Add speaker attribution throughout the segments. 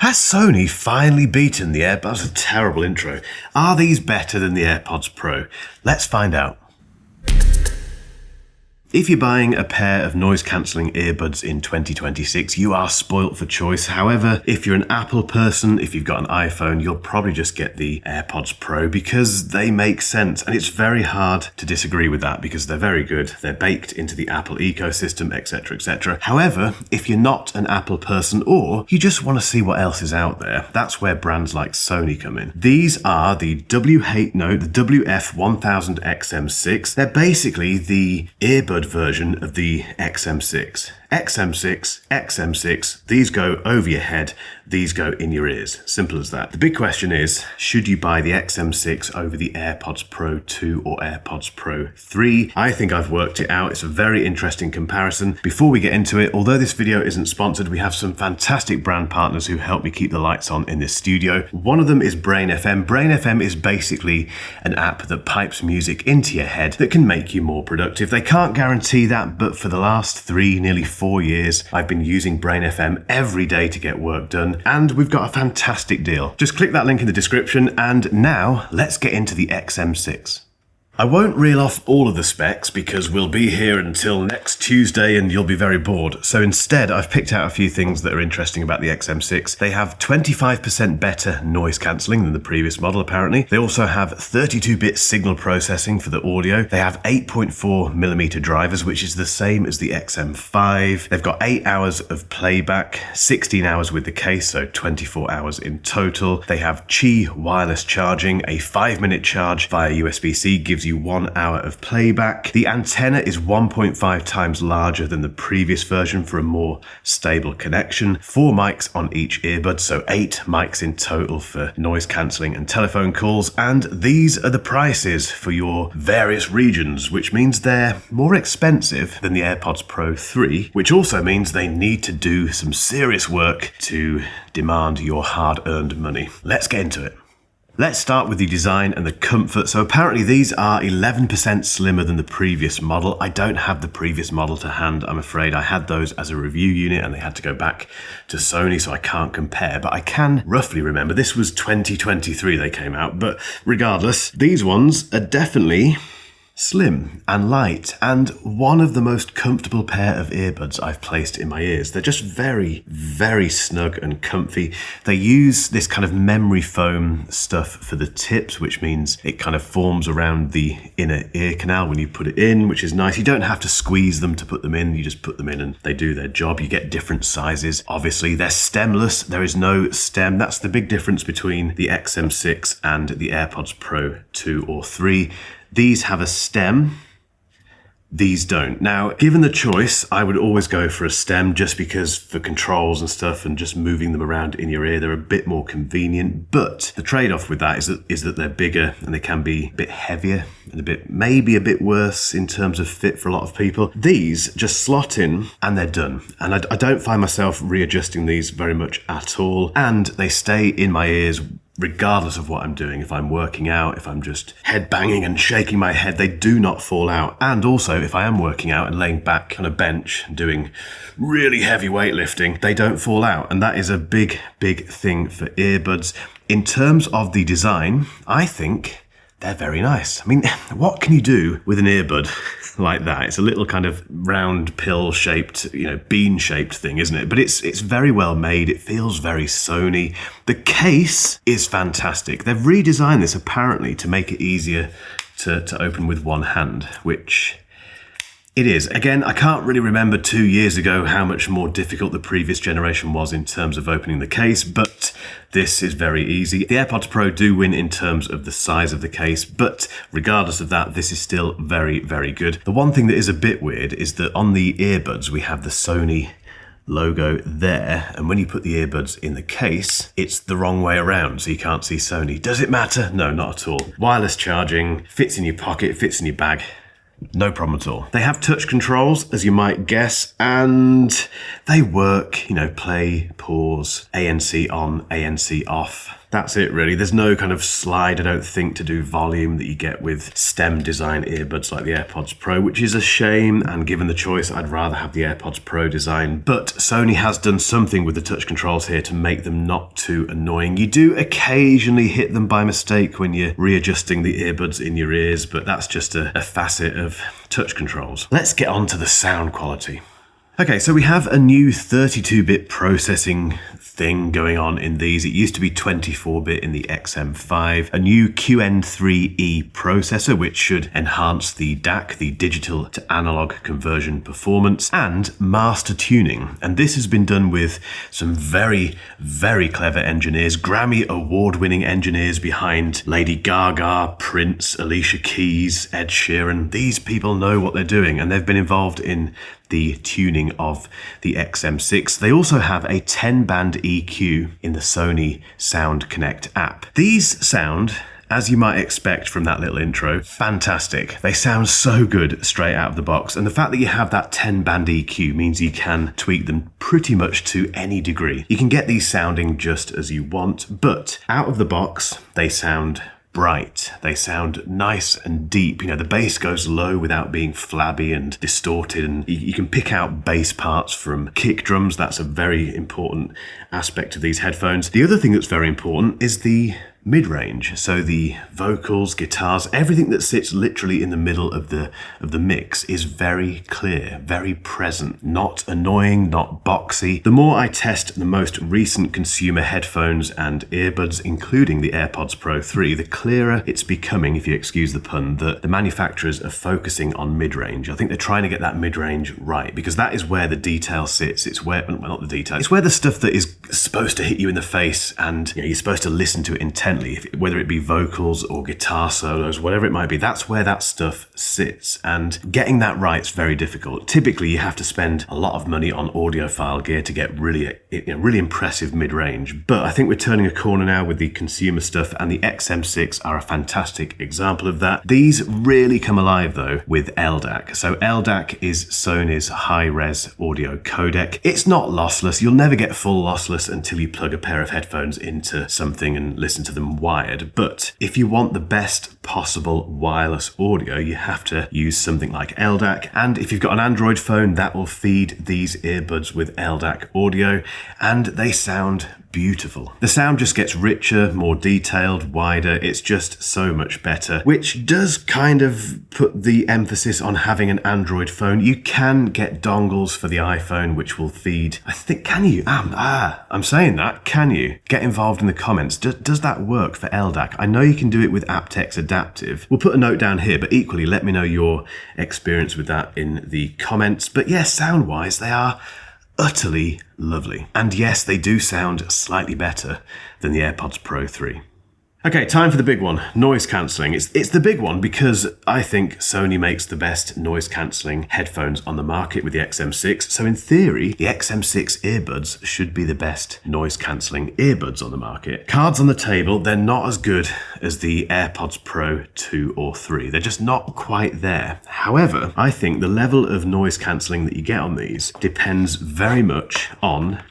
Speaker 1: Has Sony finally beaten the AirPods? That's a terrible intro. Are these better than the AirPods Pro? Let's find out. If you're buying a pair of noise-cancelling earbuds in 2026, you are spoilt for choice. However, if you're an Apple person, if you've got an iPhone, you'll probably just get the AirPods Pro because they make sense. And it's very hard to disagree with that because they're very good. They're baked into the Apple ecosystem, etc., etc. However, if you're not an Apple person or you just want to see what else is out there, that's where brands like Sony come in. These are the WF-1000XM6. They're basically the earbud version of the XM6. XM6, XM6, these go over your head, these go in your ears. Simple as that. The big question is, should you buy the XM6 over the AirPods Pro 2 or AirPods Pro 3? I think I've worked it out. It's a very interesting comparison. Before we get into it, although this video isn't sponsored, we have some fantastic brand partners who help me keep the lights on in this studio. One of them is Brain FM. Brain FM is basically an app that pipes music into your head that can make you more productive. They can't guarantee that, but for the last nearly 4 years, I've been using Brain FM every day to get work done, and we've got a fantastic deal. Just click that link in the description, and now let's get into the XM6. I won't reel off all of the specs because we'll be here until next Tuesday and you'll be very bored. So instead, I've picked out a few things that are interesting about the XM6. They have 25% better noise cancelling than the previous model, apparently. They also have 32-bit signal processing for the audio. They have 8.4mm drivers, which is the same as the XM5. They've got 8 hours of playback, 16 hours with the case, so 24 hours in total. They have Qi wireless charging. A 5-minute charge via USB-C gives you 1 hour of playback. The antenna is 1.5 times larger than the previous version for a more stable connection. 4 mics on each earbud, so 8 mics in total for noise cancelling and telephone calls. And these are the prices for your various regions, which means they're more expensive than the AirPods Pro 3, which also means they need to do some serious work to demand your hard-earned money. Let's get into it. Let's start with the design and the comfort. So apparently these are 11% slimmer than the previous model. I don't have the previous model to hand, I'm afraid. I had those as a review unit and they had to go back to Sony, so I can't compare, but I can roughly remember. This was 2023 they came out, but regardless, these ones are definitely slim and light, and one of the most comfortable pair of earbuds I've placed in my ears. They're just very, very snug and comfy. They use this kind of memory foam stuff for the tips, which means it kind of forms around the inner ear canal when you put it in, which is nice. You don't have to squeeze them to put them in. You just put them in and they do their job. You get different sizes. Obviously, they're stemless. There is no stem. That's the big difference between the XM6 and the AirPods Pro 2 or 3. These have a stem, these don't. Now, given the choice, I would always go for a stem just because for controls and stuff and just moving them around in your ear, they're a bit more convenient. But the trade-off with that is that they're bigger and they can be a bit heavier and maybe a bit worse in terms of fit for a lot of people. These just slot in and they're done. And I don't find myself readjusting these very much at all. And they stay in my ears regardless of what I'm doing. If I'm working out, if I'm just head banging and shaking my head, they do not fall out. And also, if I am working out and laying back on a bench doing really heavy weightlifting, they don't fall out. And that is a big, big thing for earbuds. In terms of the design, I think they're very nice. I mean, what can you do with an earbud like that? It's a little kind of round pill-shaped, bean-shaped thing, isn't it? But it's very well made. It feels very Sony. The case is fantastic. They've redesigned this apparently to make it easier to open with one hand, which it is. Again, I can't really remember 2 years ago how much more difficult the previous generation was in terms of opening the case, but this is very easy. The AirPods Pro do win in terms of the size of the case, but regardless of that, this is still very, very good. The one thing that is a bit weird is that on the earbuds, we have the Sony logo there, and when you put the earbuds in the case, it's the wrong way around, so you can't see Sony. Does it matter? No, not at all. Wireless charging, fits in your pocket, fits in your bag. No problem at all. They have touch controls, as you might guess, and they work, play, pause, ANC on, ANC off. That's it really. There's no kind of slide, I don't think, to do volume that you get with stem design earbuds like the AirPods Pro, which is a shame, and given the choice, I'd rather have the AirPods Pro design. But Sony has done something with the touch controls here to make them not too annoying. You do occasionally hit them by mistake when you're readjusting the earbuds in your ears, but that's just a facet of touch controls. Let's get on to the sound quality. Okay, so we have a new 32-bit processing thing going on in these. It used to be 24-bit in the XM5, a new QN3E processor, which should enhance the DAC, the digital to analog conversion performance, and master tuning. And this has been done with some very, very clever engineers, Grammy award-winning engineers behind Lady Gaga, Prince, Alicia Keys, Ed Sheeran. These people know what they're doing, and they've been involved in the tuning of the XM6. They also have a 10-band EQ in the Sony Sound Connect app. These sound, as you might expect from that little intro, fantastic. They sound so good straight out of the box. And the fact that you have that 10-band EQ means you can tweak them pretty much to any degree. You can get these sounding just as you want, but out of the box, they sound bright. They sound nice and deep. You know, the bass goes low without being flabby and distorted, and you can pick out bass parts from kick drums. That's a very important aspect of these headphones. The other thing that's very important is the mid-range. So the vocals, guitars, everything that sits literally in the middle of the mix is very clear, very present, not annoying, not boxy. The more I test the most recent consumer headphones and earbuds, including the AirPods Pro 3, the clearer it's becoming, if you excuse the pun, that the manufacturers are focusing on mid-range. I think they're trying to get that mid-range right, because that is where the detail sits. It's where, well, not the detail, it's where the stuff that is supposed to hit you in the face and you're supposed to listen to it intently, whether it be vocals or guitar solos, whatever it might be. That's where that stuff sits, and getting that right is very difficult. Typically, you have to spend a lot of money on audiophile gear to get really impressive mid-range. But I think we're turning a corner now with the consumer stuff, and the XM6 are a fantastic example of that. These really come alive though with LDAC. So LDAC is Sony's high-res audio codec. It's not lossless. You'll never get full lossless until you plug a pair of headphones into something and listen to them wired. But if you want the best possible wireless audio, you have to use something like LDAC. And if you've got an Android phone, that will feed these earbuds with LDAC audio, and they sound beautiful. The sound just gets richer, more detailed, wider. It's just so much better, which does kind of put the emphasis on having an Android phone. You can get dongles for the iPhone, which will feed, I think, can you? I'm saying that. Can you? Get involved in the comments. Does that work for LDAC? I know you can do it with aptX Adaptive. We'll put a note down here, but equally, let me know your experience with that in the comments. But yeah, sound-wise, they are utterly lovely. And yes, they do sound slightly better than the AirPods Pro 3. Okay, time for the big one, noise cancelling. It's the big one because I think Sony makes the best noise cancelling headphones on the market with the XM6. So in theory, the XM6 earbuds should be the best noise cancelling earbuds on the market. Cards on the table, they're not as good as the AirPods Pro 2 or 3. They're just not quite there. However, I think the level of noise cancelling that you get on these depends very much on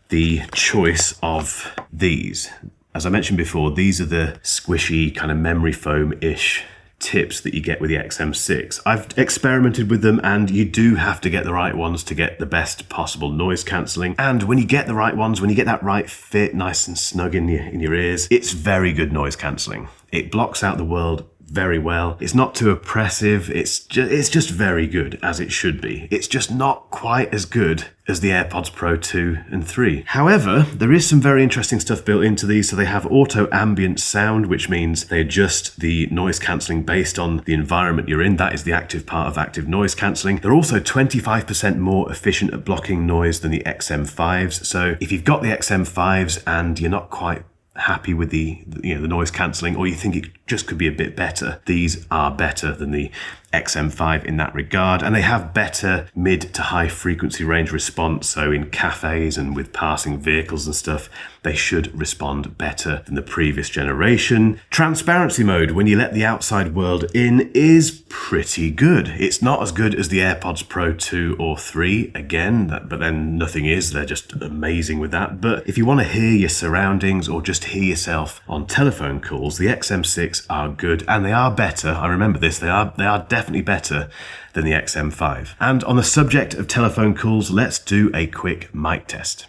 Speaker 1: the choice of these. As I mentioned before, these are the squishy kind of memory foam-ish tips that you get with the XM6. I've experimented with them, and you do have to get the right ones to get the best possible noise cancelling. And when you get the right ones, when you get that right fit, nice and snug in your ears, it's very good noise cancelling. It blocks out the world very well. It's not too oppressive. It's just very good, as it should be. It's just not quite as good as the AirPods Pro 2 and 3. However, there is some very interesting stuff built into these. So they have auto ambient sound, which means they adjust the noise cancelling based on the environment you're in. That is the active part of active noise cancelling. They're also 25% more efficient at blocking noise than the XM5s. So if you've got the XM5s and you're not quite happy with the noise cancelling, or you think it just could be a bit better, these are better than the XM5 in that regard, and they have better mid to high frequency range response. So in cafes and with passing vehicles and stuff, they should respond better than the previous generation. Transparency mode, when you let the outside world in, is pretty good. It's not as good as the AirPods Pro 2 or 3, again, but then nothing is. They're just amazing with that. But if you want to hear your surroundings or just hear yourself on telephone calls, the XM6 are good, and they are better. I remember this, they are definitely better than the XM5. And on the subject of telephone calls, let's do a quick mic test.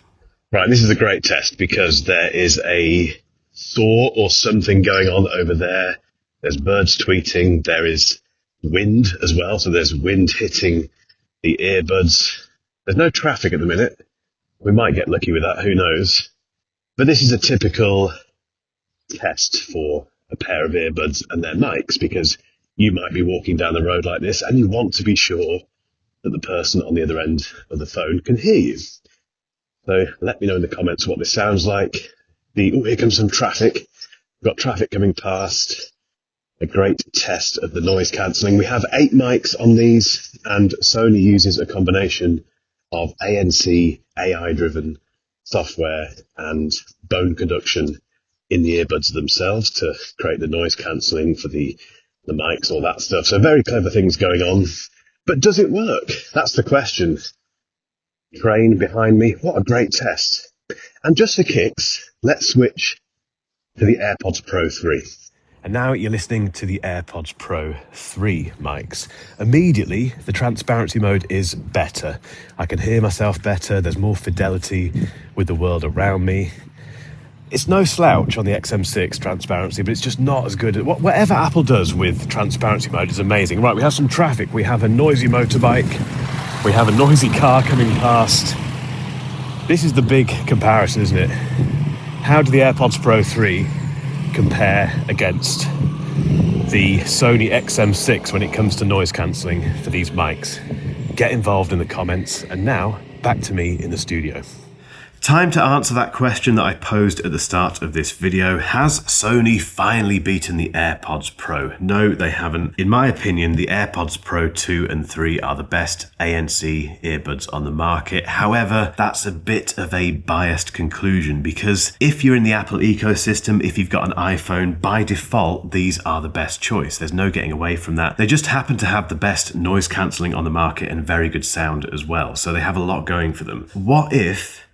Speaker 2: Right, this is a great test because there is a thaw or something going on over there. There's birds tweeting. There is wind as well, so there's wind hitting the earbuds. There's no traffic at the minute. We might get lucky with that, who knows. But this is a typical test for a pair of earbuds and their mics, because you might be walking down the road like this and you want to be sure that the person on the other end of the phone can hear you. So let me know in the comments what this sounds like. Here comes some traffic. We've got traffic coming past. A great test of the noise cancelling. We have 8 mics on these, and Sony uses a combination of ANC, AI-driven software and bone conduction in the earbuds themselves to create the noise cancelling for the mics, all that stuff. So very clever things going on. But does it work? That's the question. Train behind me. What a great test. And just for kicks, let's switch to the AirPods Pro 3.
Speaker 1: And now you're listening to the AirPods Pro 3 mics. Immediately, the transparency mode is better. I can hear myself better. There's more fidelity with the world around me. It's no slouch on the XM6 transparency, but it's just not as good. Whatever Apple does with transparency mode is amazing. Right, we have some traffic. We have a noisy motorbike. We have a noisy car coming past. This is the big comparison, isn't it? How do the AirPods Pro 3 compare against the Sony XM6 when it comes to noise cancelling for these mics? Get involved in the comments. And now, back to me in the studio. Time to answer that question that I posed at the start of this video. Has Sony finally beaten the AirPods Pro? No, they haven't. In my opinion, the AirPods Pro 2 and 3 are the best ANC earbuds on the market. However, that's a bit of a biased conclusion, because if you're in the Apple ecosystem, if you've got an iPhone, by default, these are the best choice. There's no getting away from that. They just happen to have the best noise cancelling on the market and very good sound as well. So they have a lot going for them. What if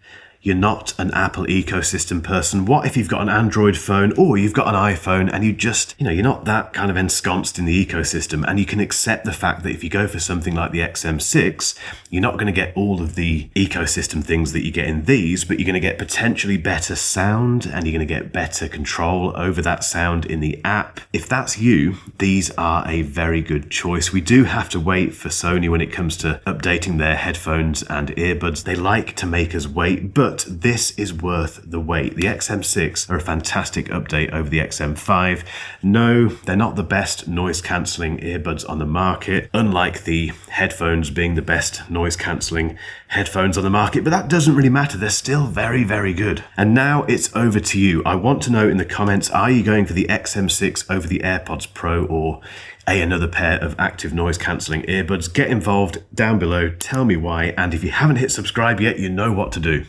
Speaker 1: you're not an Apple ecosystem person? What if you've got an Android phone or you've got an iPhone and you just, you're not that kind of ensconced in the ecosystem, and you can accept the fact that if you go for something like the XM6, you're not going to get all of the ecosystem things that you get in these, but you're going to get potentially better sound and you're going to get better control over that sound in the app. If that's you, these are a very good choice. We do have to wait for Sony when it comes to updating their headphones and earbuds. They like to make us wait, but this is worth the wait. The XM6 are a fantastic update over the XM5. No, they're not the best noise cancelling earbuds on the market, unlike the headphones being the best noise cancelling headphones on the market, but that doesn't really matter. They're still very, very good. And now it's over to you. I want to know in the comments, are you going for the XM6 over the AirPods Pro or another pair of active noise cancelling earbuds? Get involved down below, tell me why, and if you haven't hit subscribe yet, you know what to do.